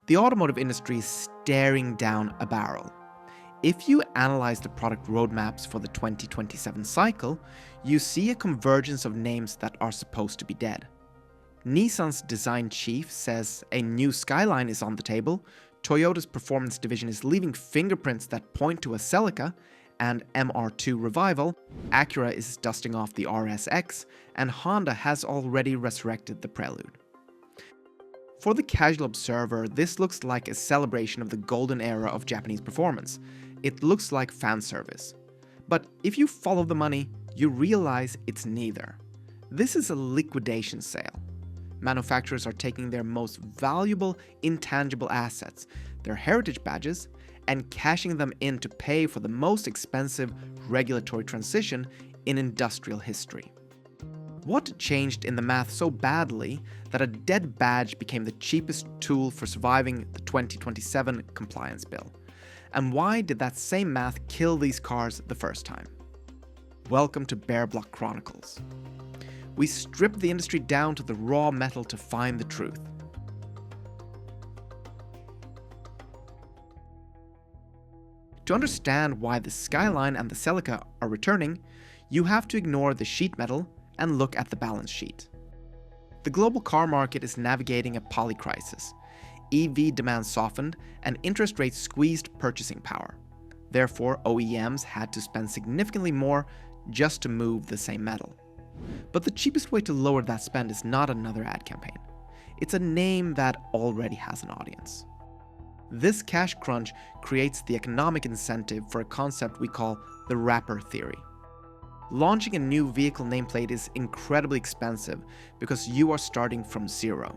The automotive industry is staring down a barrel. If you analyze the product roadmaps for the 2027 cycle, you see a convergence of names that are supposed to be dead. Nissan's design chief says a new Skyline is on the table, Toyota's performance division is leaving fingerprints that point to a Celica and MR2 revival, Acura is dusting off the RSX, and Honda has already resurrected the Prelude. For the casual observer, this looks like a celebration of the golden era of Japanese performance. It looks like fan service. But if you follow the money, you realize it's neither. This is a liquidation sale. Manufacturers are taking their most valuable intangible assets, their heritage badges, and cashing them in to pay for the most expensive regulatory transition in industrial history. What changed in the math so badly that a dead badge became the cheapest tool for surviving the 2027 compliance bill? And why did that same math kill these cars the first time? Welcome to Bare Block Chronicles. We strip the industry down to the raw metal to find the truth. To understand why the Skyline and the Celica are returning, you have to ignore the sheet metal and look at the balance sheet. The global car market is navigating a polycrisis. EV demand softened and interest rates squeezed purchasing power. Therefore, OEMs had to spend significantly more just to move the same metal. But the cheapest way to lower that spend is not another ad campaign. It's a name that already has an audience. This cash crunch creates the economic incentive for a concept we call the wrapper theory. Launching a new vehicle nameplate is incredibly expensive because you are starting from zero.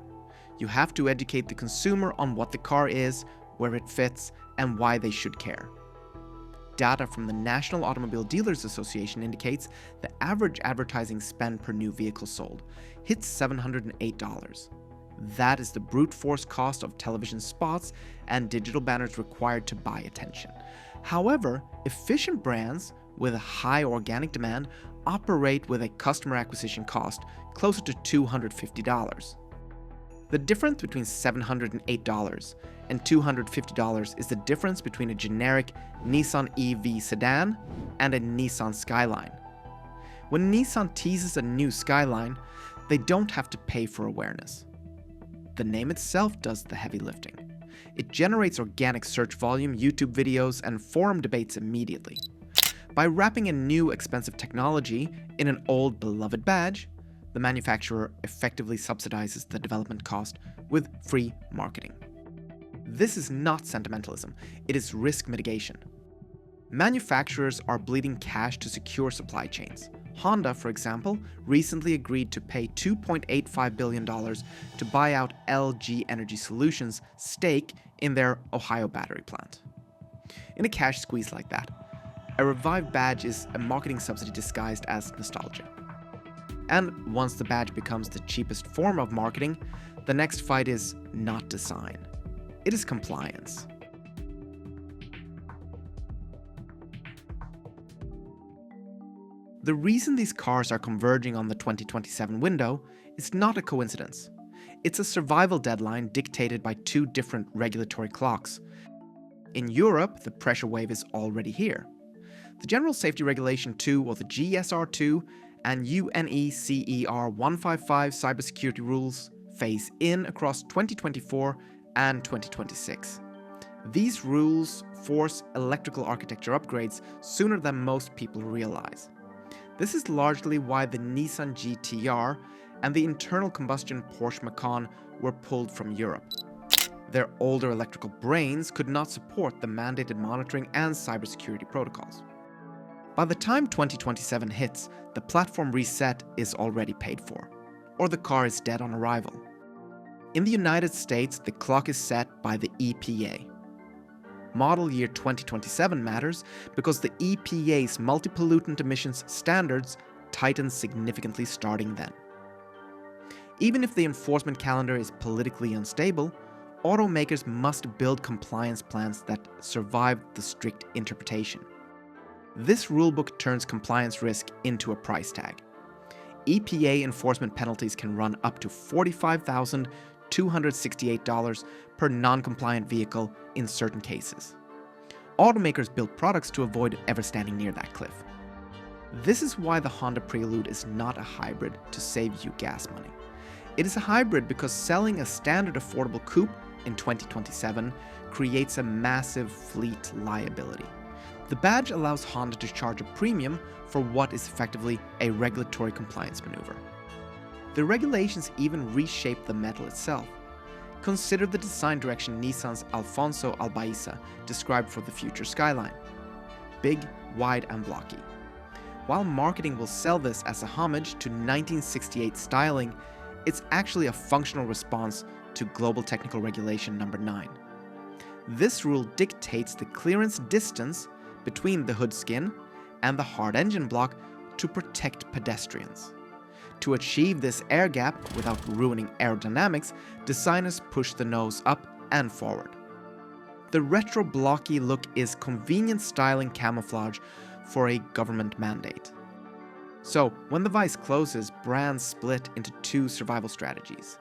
You have to educate the consumer on what the car is, where it fits, and why they should care. Data from the National Automobile Dealers Association indicates the average advertising spend per new vehicle sold hits $708. That is the brute force cost of television spots and digital banners required to buy attention. However, efficient brands with a high organic demand operate with a customer acquisition cost closer to $250. The difference between $708 and $250 is the difference between a generic Nissan EV sedan and a Nissan Skyline. When Nissan teases a new Skyline, they don't have to pay for awareness. The name itself does the heavy lifting. It generates organic search volume, YouTube videos, and forum debates immediately. By wrapping a new expensive technology in an old beloved badge, the manufacturer effectively subsidizes the development cost with free marketing. This is not sentimentalism, it is risk mitigation. Manufacturers are bleeding cash to secure supply chains. Honda, for example, recently agreed to pay $2.85 billion to buy out LG Energy Solutions' stake in their Ohio battery plant. In a cash squeeze like that, a revived badge is a marketing subsidy disguised as nostalgia. And once the badge becomes the cheapest form of marketing, the next fight is not design. It is compliance. The reason these cars are converging on the 2027 window is not a coincidence. It's a survival deadline dictated by two different regulatory clocks. In Europe, the pressure wave is already here. The General Safety Regulation 2, or the GSR2, and UNECER 155 cybersecurity rules phase in across 2024 and 2026. These rules force electrical architecture upgrades sooner than most people realize. This is largely why the Nissan GT-R and the internal combustion Porsche Macan were pulled from Europe. Their older electrical brains could not support the mandated monitoring and cybersecurity protocols. By the time 2027 hits, the platform reset is already paid for, or the car is dead on arrival. In the United States, the clock is set by the EPA. Model year 2027 matters because the EPA's multi-pollutant emissions standards tighten significantly starting then. Even if the enforcement calendar is politically unstable, automakers must build compliance plans that survive the strict interpretation. This rulebook turns compliance risk into a price tag. EPA enforcement penalties can run up to $45,000 $268 per non-compliant vehicle in certain cases. Automakers built products to avoid ever standing near that cliff. This is why the Honda Prelude is not a hybrid to save you gas money. It is a hybrid because selling a standard affordable coupe in 2027 creates a massive fleet liability. The badge allows Honda to charge a premium for what is effectively a regulatory compliance maneuver. The regulations even reshape the metal itself. Consider the design direction Nissan's Alfonso Albaisa described for the future Skyline. Big, wide and blocky. While marketing will sell this as a homage to 1968 styling, it's actually a functional response to Global Technical Regulation number 9. This rule dictates the clearance distance between the hood skin and the hard engine block to protect pedestrians. To achieve this air gap without ruining aerodynamics, designers push the nose up and forward. The retro blocky look is convenient styling camouflage for a government mandate. So, when the vise closes, brands split into two survival strategies: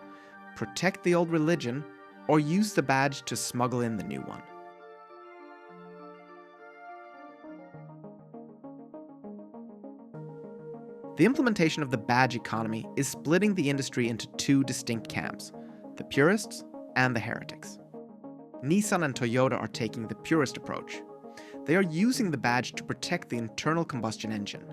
protect the old religion, or use the badge to smuggle in the new one. The implementation of the badge economy is splitting the industry into two distinct camps: the Purists and the heretics. Nissan and Toyota are taking the Purist approach. They are using the badge to protect the internal combustion engine.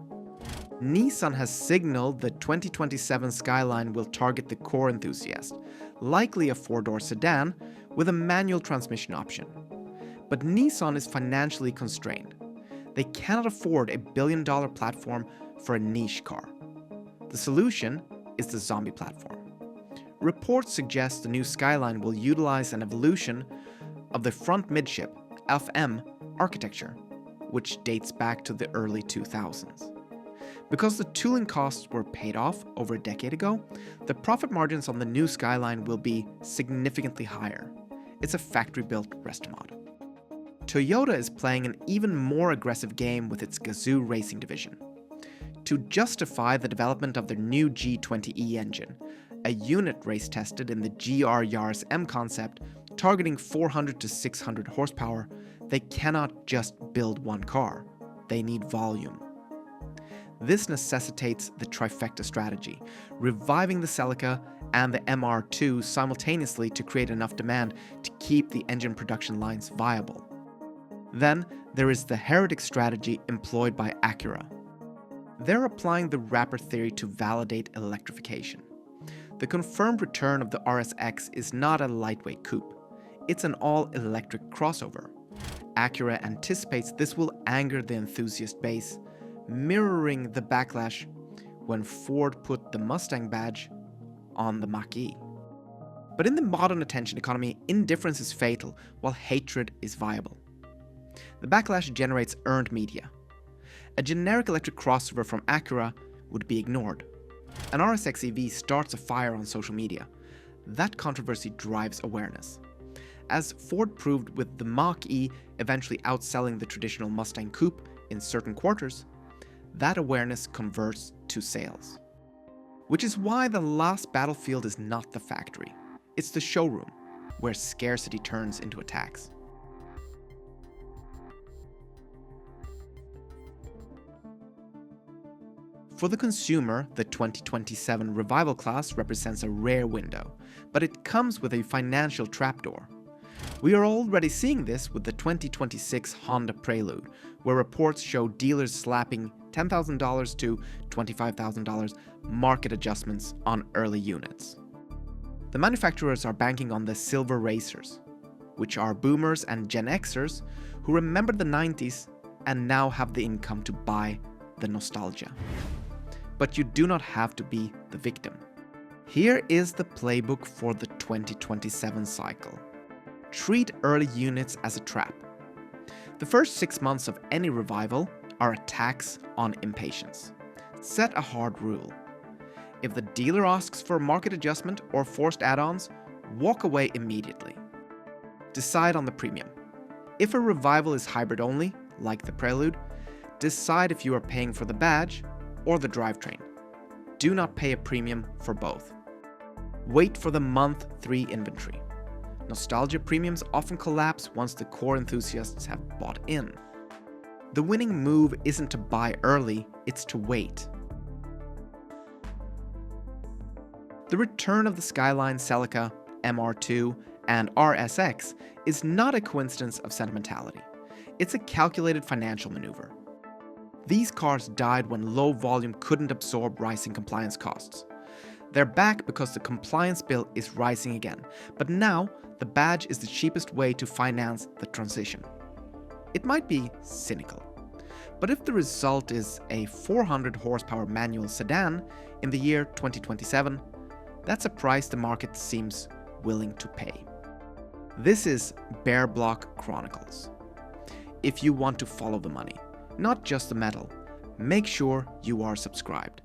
Nissan has signaled the 2027 Skyline will target the core enthusiast, likely a four-door sedan with a manual transmission option. But Nissan is financially constrained. They cannot afford a billion-dollar platform for a niche car. The solution is the zombie platform. Reports suggest the new Skyline will utilize an evolution of the front midship FM architecture, which dates back to the early 2000s. Because the tooling costs were paid off over a decade ago, the profit margins on the new Skyline will be significantly higher. It's a factory-built rest mod. Toyota is playing an even more aggressive game with its Gazoo racing division. To justify the development of their new G20E engine, a unit race tested in the GR Yaris M concept targeting 400 to 600 horsepower, they cannot just build one car. They need volume. This necessitates the trifecta strategy, reviving the Celica and the MR2 simultaneously to create enough demand to keep the engine production lines viable. Then there is the heretics strategy employed by Acura. They're applying the wrapper theory to validate electrification. The confirmed return of the RSX is not a lightweight coupe. It's an all-electric crossover. Acura anticipates this will anger the enthusiast base, mirroring the backlash when Ford put the Mustang badge on the Mach-E. But in the modern attention economy, indifference is fatal while hatred is viable. The backlash generates earned media. A generic electric crossover from Acura would be ignored. An RSX EV starts a fire on social media. That controversy drives awareness. As Ford proved with the Mach-E eventually outselling the traditional Mustang coupe in certain quarters, that awareness converts to sales. Which is why the last battlefield is not the factory, it's the showroom, where scarcity turns into attacks. For the consumer, the 2027 Revival class represents a rare window, but it comes with a financial trapdoor. We are already seeing this with the 2026 Honda Prelude, where reports show dealers slapping $10,000 to $25,000 market adjustments on early units. The manufacturers are banking on the silver racers, which are boomers and Gen Xers who remembered the 90s and now have the income to buy the nostalgia. But you do not have to be the victim. Here is the playbook for the 2027 cycle. Treat early units as a trap. The first 6 months of any revival are a tax on impatience. Set a hard rule. If the dealer asks for a market adjustment or forced add-ons, walk away immediately. Decide on the premium. If a revival is hybrid only, like the Prelude, decide if you are paying for the badge or the drivetrain. Do not pay a premium for both. Wait for the month 3 inventory. Nostalgia premiums often collapse once the core enthusiasts have bought in. The winning move isn't to buy early, it's to wait. The return of the Skyline, Celica, MR2, and RSX is not a coincidence of sentimentality. It's a calculated financial maneuver. These cars died when low volume couldn't absorb rising compliance costs. They're back because the compliance bill is rising again, but now the badge is the cheapest way to finance the transition. It might be cynical, but if the result is a 400 horsepower manual sedan in the year 2027, that's a price the market seems willing to pay. This is Bare Block Chronicles. If you want to follow the money, not just the metal, make sure you are subscribed.